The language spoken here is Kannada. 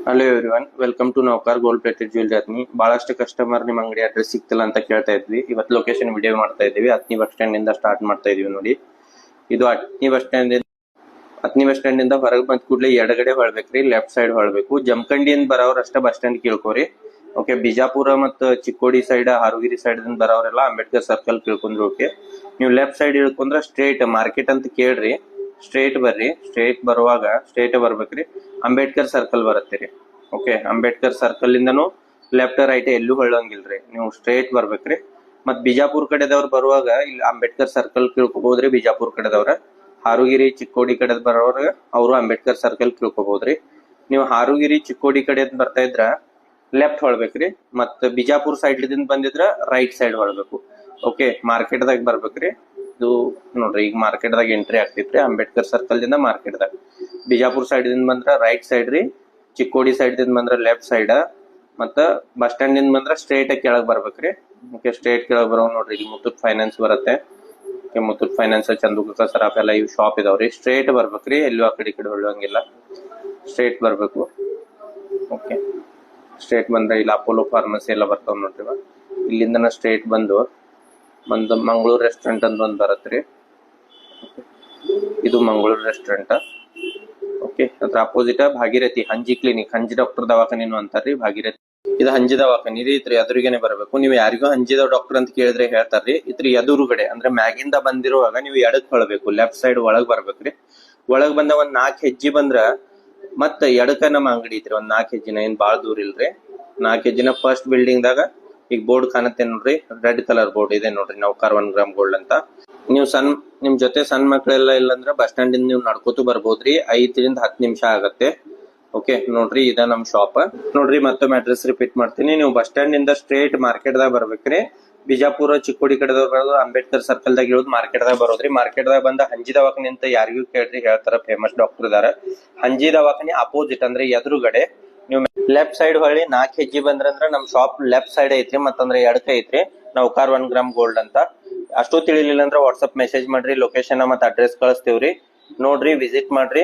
Hello everyone, welcome to Navkar gold plated jewellery ಅತ್ನಿ. ಬಹಳಷ್ಟು ಕಸ್ಟಮರ್ ನಿಮ್ಮ ಅಂಗಡಿ ಅಡ್ರೆಸ್ ಸಿಕ್ತಿಲ್ಲ ಅಂತ ಕೇಳ್ತಾ ಇದ್ವಿ. ಇವತ್ತು ಲೊಕೇಶನ್ ವಿಡಿಯೋ ಮಾಡ್ತಾ ಇದೀವಿ. ಹತ್ನಿ ಬಸ್ ಸ್ಟ್ಯಾಂಡ್ ಇಂದ ಸ್ಟಾರ್ಟ್ ಮಾಡ್ತಾ ಇದೀವಿ ನೋಡಿ. ಇದು ಹತ್ನಿ ಬಸ್ ಸ್ಟ್ಯಾಂಡ್ ಇಂದ ಹೊರಗೆ ಬಂದ ಕೂಡಲೇ ಎಡಗಡೆ ಹೊಳ್ಬೇಕ್ರಿ, ಲೆಫ್ಟ್ ಸೈಡ್ ಹೊಳ್ಬೇಕು. ಜಮಖಂಡಿಯಿಂದ ಬರೋರ್ ಅಷ್ಟೇ ಬಸ್ ಸ್ಟ್ಯಾಂಡ್ ಕೇಳ್ಕೋರಿ. ಓಕೆ, ಬಿಜಾಪುರ ಮತ್ತು ಚಿಕ್ಕೋಡಿ ಸೈಡ್, ಹಾರುಗಿರಿ ಸೈಡ್ ದಿಂದ ಬರೋರೆಲ್ಲ ಅಂಬೇಡ್ಕರ್ ಸರ್ಕಲ್ ಕೇಳ್ಕೊಂಡ್ರಿ. ಓಕೆ, ನೀವು ಲೆಫ್ಟ್ ಸೈಡ್ ಇಳ್ಕೊಂಡ್ರ ಸ್ಟ್ರೇಟ್ ಮಾರ್ಕೆಟ್ ಅಂತ ಕೇಳ್ರಿ. ಸ್ಟ್ರೇಟ್ ಬರ್ರಿ. ಸ್ಟ್ರೇಟ್ ಬರುವಾಗ ಸ್ಟ್ರೇಟ್ ಬರ್ಬೇಕ್ರಿ, ಅಂಬೇಡ್ಕರ್ ಸರ್ಕಲ್ ಬರತ್ತೀರಿ. ಓಕೆ, ಅಂಬೇಡ್ಕರ್ ಸರ್ಕಲ್ ಇಂದನು ಲೆಫ್ಟ್ ರೈಟ್ ಎಲ್ಲೂ ಹೊಳ್ಳಂಗಿಲ್ರಿ, ನೀವು ಸ್ಟ್ರೇಟ್ ಬರ್ಬೇಕ್ರಿ. ಮತ್ ಬಿಜಾಪುರ್ ಕಡೆದವ್ರು ಬರುವಾಗ ಇಲ್ಲಿ ಅಂಬೇಡ್ಕರ್ ಸರ್ಕಲ್ ಕೇಳ್ಕೊಬಹುದ್ರಿ. ಬಿಜಾಪುರ್ ಕಡೆದವ್ರ ಹಾರುಗಿರಿ ಚಿಕ್ಕೋಡಿ ಕಡೆ ಬರೋರ್ ಅವರು ಅಂಬೇಡ್ಕರ್ ಸರ್ಕಲ್ ಕೇಳ್ಕೊಬಹುದ್ರಿ. ನೀವು ಹಾರುಗಿರಿ ಚಿಕ್ಕೋಡಿ ಕಡೆ ಬರ್ತಾ ಇದ್ರ ಲೆಫ್ಟ್ ಹೊಳ್ಬೇಕ್ರಿ. ಮತ್ ಬಿಜಾಪುರ್ ಸೈಡ್ ದಿಂದ ಬಂದಿದ್ರ ರೈಟ್ ಸೈಡ್ ಹೊಳ್ಬೇಕು. ಓಕೆ, ಮಾರ್ಕೆಟ್ ದಾಗ ಬರ್ಬೇಕ್ರಿ. ಇದು ನೋಡ್ರಿ, ಈಗ ಮಾರ್ಕೆಟ್ ದಾಗ ಎಂಟ್ರಿ ಆಗ್ತೈತ್ರಿ. ಅಂಬೇಡ್ಕರ್ ಸರ್ಕಲ್ ದಿಂದ ಮಾರ್ಕೆಟ್ ದಾಗ ಬಿಜಾಪುರ್ ಸೈಡ್ ದಿಂದ ಬಂದ್ರ ರೈಟ್ ಸೈಡ್ ರೀ, ಚಿಕ್ಕೋಡಿ ಸೈಡ್ ದಿಂದ ಬಂದ್ರ ಲೆಫ್ಟ್ ಸೈಡ್, ಮತ್ತ ಬಸ್ ಸ್ಟ್ಯಾಂಡ್ ದಿಂದ ಬಂದ್ರ ಸ್ಟ್ರೇಟ್ ಕೆಳಗ್ ಬರ್ಬೇಕ್ರಿ. ಓಕೆ, ಸ್ಟ್ರೇಟ್ ಕೆಳಗ್ ಬರೋ ನೋಡ್ರಿ, ಇಲ್ಲಿ ಮುತ್ತೂಟ್ ಫೈನಾನ್ಸ್ ಬರುತ್ತೆ. ಮುತ್ತೂಟ್ ಫೈನಾನ್ಸ್, ಚಂದುಕಕ್ಕ ಸರಾಫ್ ಎಲ್ಲ ಇವ್ ಶಾಪ್ ಇದಾವ್ರಿ. ಸ್ಟ್ರೇಟ್ ಬರ್ಬೇಕ್ರಿ, ಎಲ್ಲೂ ಆ ಕಡೆ ಈ ಕಡೆ ಹೊಳ್ಳಂಗಿಲ್ಲ, ಸ್ಟ್ರೇಟ್ ಬರ್ಬೇಕು. ಓಕೆ, ಸ್ಟ್ರೇಟ್ ಬಂದ್ರೆ ಇಲ್ಲಿ ಅಪೋಲೋ ಫಾರ್ಮಸಿ ಎಲ್ಲ ಬರ್ತಾವ್ ನೋಡ್ರಿ. ಇಲ್ಲಿಂದನ ಸ್ಟ್ರೇಟ್ ಬಂದು ಮಂಗಳೂರು ರೆಸ್ಟೋರೆಂಟ್ ಅಂತ ಒಂದ್ ಬರತ್ರಿ. ಇದು ಮಂಗಳೂರು ರೆಸ್ಟೋರೆಂಟ್. ಓಕೆ, ಅದ್ರ opposite Bhagirathi ಹಂಜಿ clinic, ಹಂಜಿ doctor ದವಾಖಾನಿನು ಅಂತಾರ್ರಿ Bhagirathi. ಇದು ಹಂಜಿ ದವಾಖಾನಿ ರೀ. ಇದ್ರ ಎದುರಿಗೇನೆ ಬರ್ಬೇಕು. ನೀವು ಯಾರಿಗೂ ಹಂಜಿದ ಡಾಕ್ಟರ್ ಅಂತ ಕೇಳಿದ್ರೆ ಹೇಳ್ತಾರ್ರಿ. ಇದ್ರ ಎದುರುಗಡೆ ಅಂದ್ರೆ ಮ್ಯಾಗಿಂದ ಬಂದಿರುವಾಗ ನೀವು ಎಡಕ್ ಹೊಳ್ಬೇಕು, ಲೆಫ್ಟ್ ಸೈಡ್ ಒಳಗ್ ಬರ್ಬೇಕ್ರಿ. ಒಳಗ್ ಬಂದ ಒಂದ್ 4 ಹೆಜ್ಜೆ ಬಂದ್ರ ಮತ್ತ ಎಡಕ ನಮ್ಮ ಅಂಗಡಿ ಐತ್ರಿ. ಒಂದ್ 4 ಹೆಜ್ಜಿನ, ಏನ್ ಬಾಳ್ ದೂರ ಇಲ್ರಿ. 4 ಹೆಜ್ಜಿನ ಫಸ್ಟ್ ಬಿಲ್ಡಿಂಗ್ ದಾಗ ಈಗ ಬೋರ್ಡ್ ಕಾಣತ್ತೆ ನೋಡ್ರಿ, ರೆಡ್ ಕಲರ್ ಬೋರ್ಡ್ ಇದೆ ನೋಡ್ರಿ, ನೌಕರ್ 1 ಗ್ರಾಮ್ ಗೋಲ್ಡ್ ಅಂತ. ನೀವು ನಿಮ್ ಜೊತೆ ಸಣ್ಣ ಮಕ್ಳೆಲ್ಲ ಇಲ್ಲಂದ್ರ ಬಸ್ ಸ್ಟ್ಯಾಂಡ್ ಇಂದ ನೀವು ನಡ್ಕೋತು ಬರ್ಬೋದ್ರಿ. 5 ರಿಂದ 10 ನಿಮಿಷ ಆಗತ್ತೆ. ಓಕೆ, ನೋಡ್ರಿ, ಇದ ನಮ್ ಶಾಪ್ ನೋಡ್ರಿ. ಮತ್ತೊಮ್ಮೆ ಅಡ್ರೆಸ್ ರಿಪೀಟ್ ಮಾಡ್ತೀನಿ. ನೀವು ಬಸ್ ಸ್ಟ್ಯಾಂಡ್ ಇಂದ ಸ್ಟ್ರೇಟ್ ಮಾರ್ಕೆಟ್ ದಾಗ ಬರ್ಬೇಕ್ರಿ. ಬಿಜಾಪುರ ಚಿಕ್ಕೋಡಿ ಕಡೆದವ್ರು ಬರೋದು ಅಂಬೇಡ್ಕರ್ ಸರ್ಕಲ್ ದಾಗ ಇರೋದು ಮಾರ್ಕೆಟ್ ದಾಗ ಬರೋದ್ರಿ. ಮಾರ್ಕೆಟ್ ದಾಗ ಬಂದ ಹಂಜಿ ದವಾಖಾನಿ ಅಂತ ಯಾರಿಗೂ ಕೇಳ್ರಿ, ಹೇಳ್ತಾರ, ಫೇಮಸ್ ಡಾಕ್ಟರ್ ಇದಾರ. ಹಂಜಿ ದವಾಖಾನಿ ಅಪೋಸಿಟ್ ಅಂದ್ರೆ ಎದುರುಗಡೆ ನೀವು ಲೆಫ್ಟ್ ಸೈಡ್ ಹೊಳ್ಳಿ 4 ಹೆಜ್ಜೆ ಬಂದ್ರಂದ್ರ ನಮ್ ಶಾಪ್ ಲೆಫ್ಟ್ ಸೈಡ್ ಐತ್ರಿ. ಮತ್ತಂದ್ರೆ ಎಡಕ ಐತ್ರಿ, ನೌಕಾರ್ 1 ಗ್ರಾಮ್ ಗೋಲ್ಡ್ ಅಂತ. ಅಷ್ಟು ತಿಳಿಲಿಲ್ಲ ಅಂದ್ರೆ ವಾಟ್ಸ್ಆಪ್ ಮೆಸೇಜ್ ಮಾಡ್ರಿ, ಲೊಕೇಶನ್ ಮತ್ತ ಅಡ್ರೆಸ್ ಕಳಿಸ್ತೇವ್ರಿ. ನೋಡ್ರಿ, ವಿಸಿಟ್ ಮಾಡ್ರಿ.